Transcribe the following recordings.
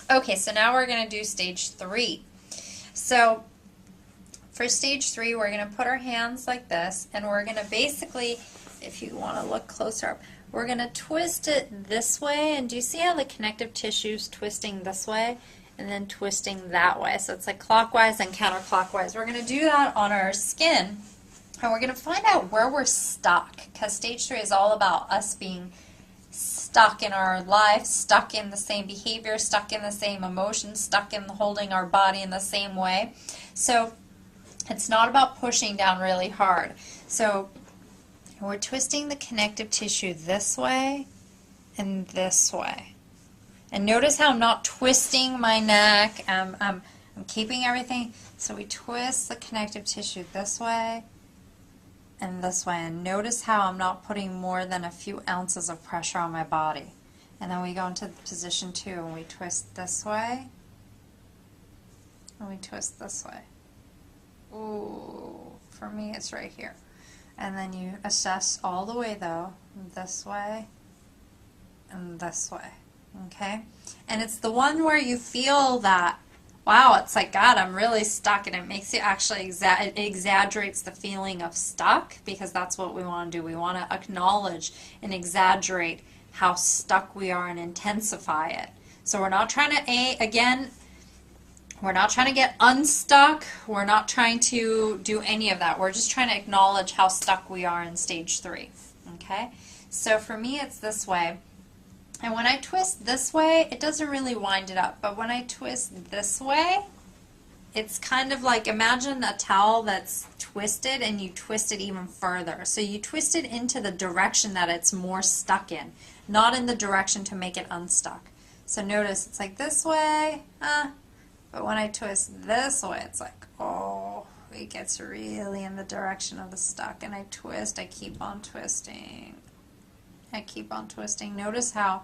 Okay, so now we're going to do stage 3. So for stage 3, we're going to put our hands like this, and we're going to basically, if you want to look closer up, we're going to twist it this way, and do you see how the connective tissue's twisting this way and then twisting that way? So it's like clockwise and counterclockwise. We're going to do that on our skin, and we're going to find out where we're stuck, because stage 3 is all about us being stuck in our life, stuck in the same behavior, stuck in the same emotions, stuck in holding our body in the same way. So it's not about pushing down really hard. So we're twisting the connective tissue this way and this way. And notice how I'm not twisting my neck. I'm keeping everything. So we twist the connective tissue this way and this way. And notice how I'm not putting more than a few ounces of pressure on my body. And then we go into position 2 and we twist this way and we twist this way. Ooh, for me it's right here. And then you assess all the way though, this way and this way, okay? And it's the one where you feel that, wow, it's like, God, I'm really stuck, and it makes you actually, it exaggerates the feeling of stuck, because that's what we want to do. We want to acknowledge and exaggerate how stuck we are and intensify it. So we're not trying to, again, we're not trying to get unstuck. We're not trying to do any of that. We're just trying to acknowledge how stuck we are in stage 3. Okay? So for me, it's this way. And when I twist this way, it doesn't really wind it up. But when I twist this way, it's kind of like, imagine a towel that's twisted and you twist it even further. So you twist it into the direction that it's more stuck in, not in the direction to make it unstuck. So notice it's like this way, but when I twist this way, it's like, oh, it gets really in the direction of the stuck. And I twist, I keep on twisting. I keep on twisting. Notice how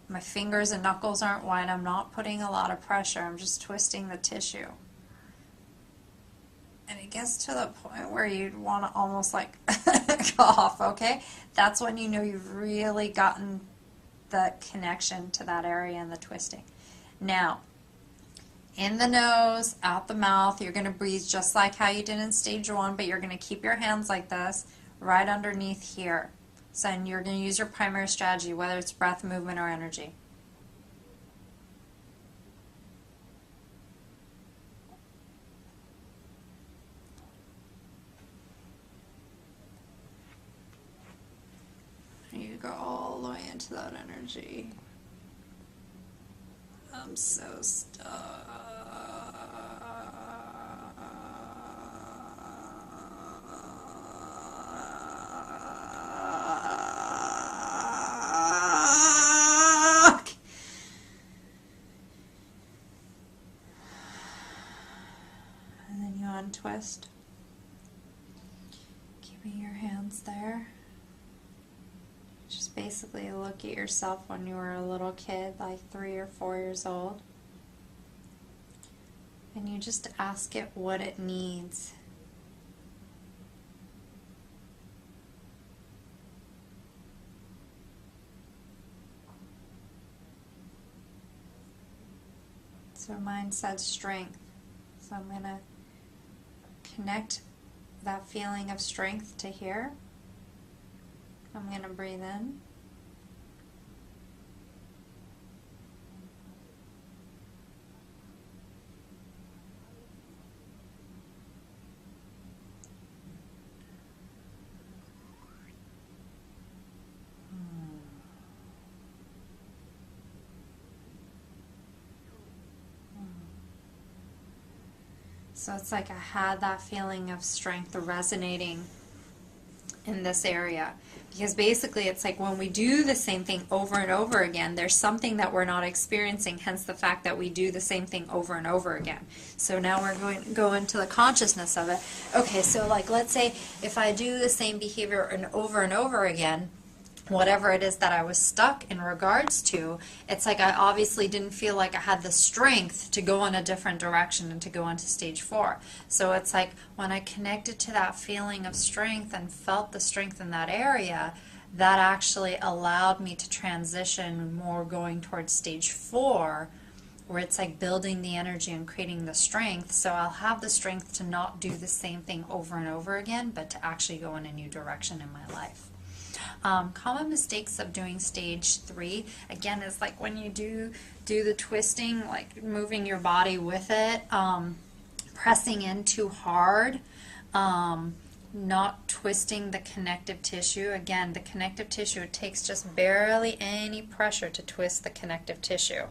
my fingers and knuckles aren't wide. I'm not putting a lot of pressure. I'm just twisting the tissue. And it gets to the point where you'd want to almost like cough, okay? That's when you know you've really gotten the connection to that area and the twisting. Now, in the nose, out the mouth, you're going to breathe just like how you did in stage 1, but you're going to keep your hands like this right underneath here. So and you're going to use your primary strategy, whether it's breath, movement, or energy. You go all the way into that energy. I'm so stuck. And then you untwist, keeping your hands there. Just basically look at yourself when you were a little kid, like 3 or 4 years old. And you just ask it what it needs. So mine said strength. So I'm going to connect that feeling of strength to here. I'm going to breathe in. So it's like I had that feeling of strength resonating in this area. Because basically it's like when we do the same thing over and over again, there's something that we're not experiencing, hence the fact that we do the same thing over and over again. So now we're going to go into the consciousness of it. Okay, so like let's say if I do the same behavior and over again, whatever it is that I was stuck in regards to, it's like I obviously didn't feel like I had the strength to go in a different direction and to go into stage 4. So it's like when I connected to that feeling of strength and felt the strength in that area, that actually allowed me to transition more going towards stage 4 where it's like building the energy and creating the strength. So I'll have the strength to not do the same thing over and over again, but to actually go in a new direction in my life. Common mistakes of doing stage 3, again, is like when you do the twisting, like moving your body with it, pressing in too hard, not twisting the connective tissue. Again, the connective tissue, it takes just barely any pressure to twist the connective tissue.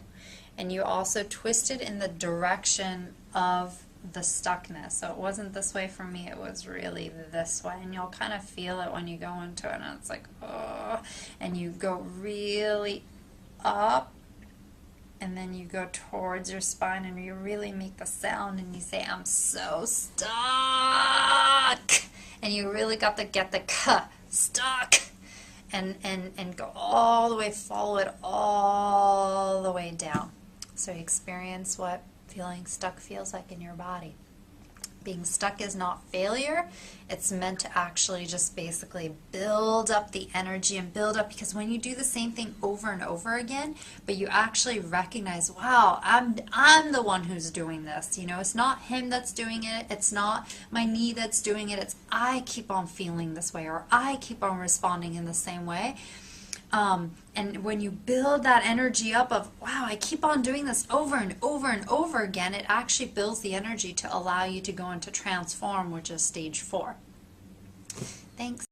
And you also twist it in the direction of the stuckness. So it wasn't this way for me, it was really this way. And you'll kind of feel it when you go into it, and it's like, oh, and you go really up, and then you go towards your spine, and you really make the sound, and you say, I'm so stuck. And you really got to get the stuck, and go all the way, follow it all the way down. So you experience what feeling stuck feels like in your body. Being stuck is not failure. It's meant to actually just basically build up the energy and build up, because when you do the same thing over and over again, but you actually recognize, wow, I'm the one who's doing this. You know, it's not him that's doing it. It's not my knee that's doing it. It's I keep on feeling this way, or I keep on responding in the same way. And when you build that energy up of, wow, I keep on doing this over and over and over again, it actually builds the energy to allow you to go into transform, which is stage 4. Thanks.